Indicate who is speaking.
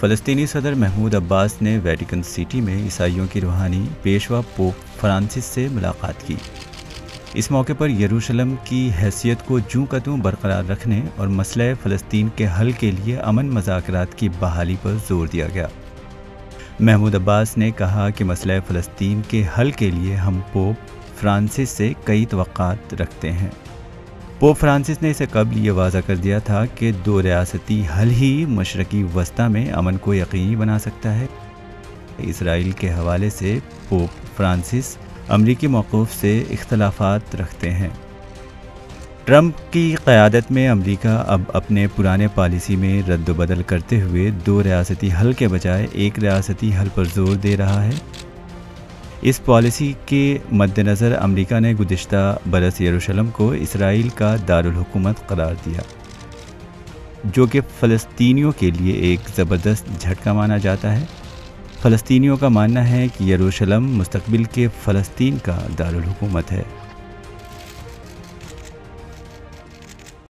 Speaker 1: فلسطینی صدر محمود عباس نے ویٹیکن سٹی میں عیسائیوں کی روحانی پیشوا پوپ فرانسس سے ملاقات کی۔ اس موقع پر یروشلم کی حیثیت کو جوں کا توں برقرار رکھنے اور مسئلہ فلسطین کے حل کے لیے امن مذاکرات کی بحالی پر زور دیا گیا۔ محمود عباس نے کہا کہ مسئلہ فلسطین کے حل کے لیے ہم پوپ فرانسس سے کئی توقعات رکھتے ہیں۔ پوپ فرانسس نے اسے قبل یہ واضح کر دیا تھا کہ دو ریاستی حل ہی مشرقی وسطی میں امن کو یقینی بنا سکتا ہے۔ اسرائیل کے حوالے سے پوپ فرانسس امریکی موقف سے اختلافات رکھتے ہیں۔ ٹرمپ کی قیادت میں امریکہ اب اپنے پرانے پالیسی میں رد و بدل کرتے ہوئے دو ریاستی حل کے بجائے ایک ریاستی حل پر زور دے رہا ہے۔ اس پالیسی کے مد نظر امریکہ نے گزشتہ برس یروشلم کو اسرائیل کا دارالحکومت قرار دیا، جو کہ فلسطینیوں کے لیے ایک زبردست جھٹکا مانا جاتا ہے۔ فلسطینیوں کا ماننا ہے کہ یروشلم مستقبل کے فلسطین کا دارالحکومت ہے۔